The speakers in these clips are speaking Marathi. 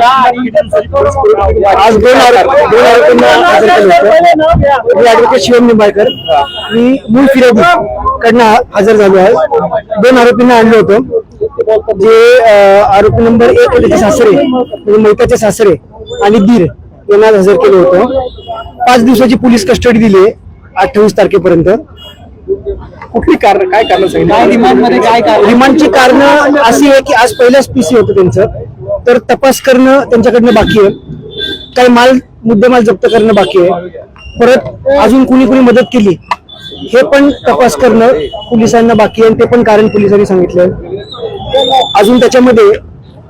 आज दोन आरोपींना हजर केलं होतं. मी ऍडव्होकेट शिवम निंबाळकर, मी मूळ फिर्यादी कडनं हजर झालो आहे. दोन आरोपींना आणलं होतं. जे आरोपी नंबर 1 होते ते सासरे, म्हणजे मैताचे सासरे आणि दीर यांना हजर केलं होतं. 5 दिवसाची पोलीस कस्टडी दिली आहे 28 तारखेपर्यंत. कुठली कारण, काय कारण सांगितलं रिमांडमध्ये? काय कारण? रिमांडची कारण अशी आहे की आज पहिलाच पीसी होतं त्यांचं, तर तपास करणं त्यांच्याकडनं बाकी आहे. काही मुद्देमाल जप्त करणं बाकी आहे. परत अजून कुणी मदत केली हे पण तपास करणं पोलिसांना बाकी आहे, ते पण कारण पोलिसांनी सांगितलं. अजून त्याच्यामध्ये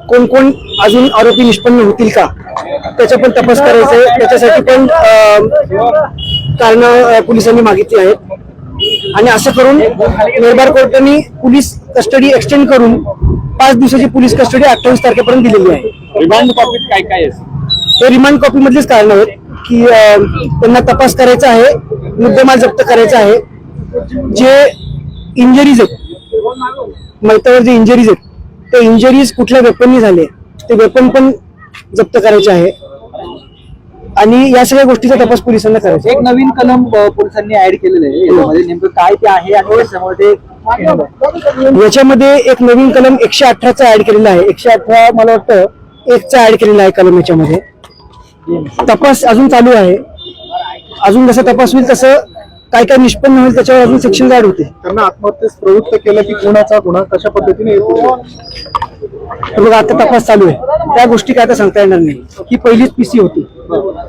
कोण कोण अजून आरोपी निष्पन्न होतील का त्याचा पण तपास करायचा आहे. त्याच्यासाठी पण कारण पोलिसांनी मागितली आहेत. आणि असं करून निर्भर कोर्टाने पोलीस कस्टडी एक्सटेंड करून 5 दिवसाची पोलीस कस्टडी 28 तारखेपर्यंत दिलेली आहे. रिमांड कॉपीत काय काय आहे? हे रिमांड कॉपी मधलेच कारण आहेत की त्यांना तपास करायचा आहे, मुद्देमाल जप्त करायचा आहे. जे इंजरीज आहेत, मैतावर जे इंजरीज आहेत ते इंजरीज कुठल्या वेपननी झाले ते वेपन पण जप्त करायचे आहे. आणि या सगळ्या गोष्टीचा तपास पोलिसांना करायचा. एक नवीन कलम पोलिसांनी ऍड केलेलं आहे याच्यामध्ये, नेमकं काय ते आहे आणि त्याच्यामध्ये याच्यामध्ये एक नवीन कलम 118चा ऍड केलेला आहे. 118 मला वाटतं 1चा ऍड केलेला आहे कलम. याच्यामध्ये तपास अजून चालू आहे. अजून जसा तपास होईल तसं काय काय निष्पन्न होईल त्याच्यावर अजून सेक्शन ऍड होते. त्यांना आत्महत्येस प्रवृत्त केलं की कोणाचा गुन्हा कशा पद्धतीने तर बघा आता तपास चालू आहे, त्या गोष्टी काय आता सांगता येणार नाही. ही पहिलीच पीसी होती.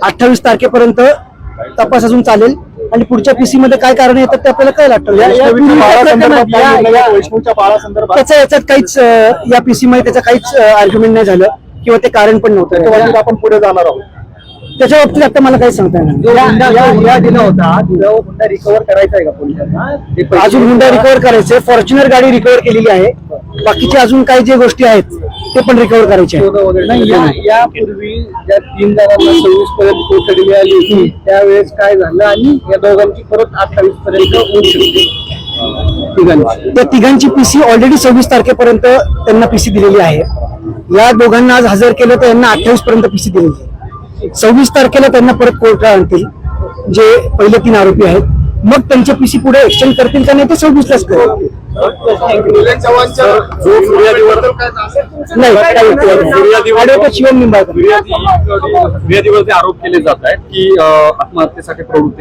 28 तारखेपर्यंत तपास अजून चालेल आणि पुढच्या पीसी मध्ये काय कारण येतात ते आपल्याला कळेल. वैष्णवच्या बाळासंदर्भात त्याचा याच्यात काहीच या पीसी मध्ये त्याचं काहीच आर्ग्युमेंट नाही झालं किंवा ते कारण पण नव्हतं. आपण पुढे जाणार आहोत. त्याच्या बाबतीत आता मला काही सांगता येणार हुंडा दिला होता, हुंडा रिकव्हर करायचा आहे का पोलिसांना? अजून हुंडा रिकव्हर करायचे. फॉर्च्युनर गाडी रिकव्हर केलेली आहे. बाकीचे अजून काही जे गोष्टी आहेत ते पण रिकव्हर करायचे आहेत. यापूर्वी ज्या 3 जणांना 26 पर्यंत कोठडी मिळाली होती त्यावेळेस काय झालं आणि या दोघांची परत 28 पर्यंत होऊ शकते? त्या तिघांची पीसी ऑलरेडी 26 तारखेपर्यंत त्यांना पीसी दिलेली आहे. या दोघांना आज हजर केलं तर यांना 28 पर्यंत पीसी दिलेली आहे. 26 तारखेला त्यांना परत कोर्टात आणतील जे पहिले 3 आरोपी आहेत. मग त्यांचे पीसी पुढे एक्सटेंड करतील का नाही ते 26लाच करतील. ऍडव्होकेट शिवम निंबाळकर. फिर्यादीवरती आरोप केले जात आहेत की आत्महत्येसाठी प्रवृत्ती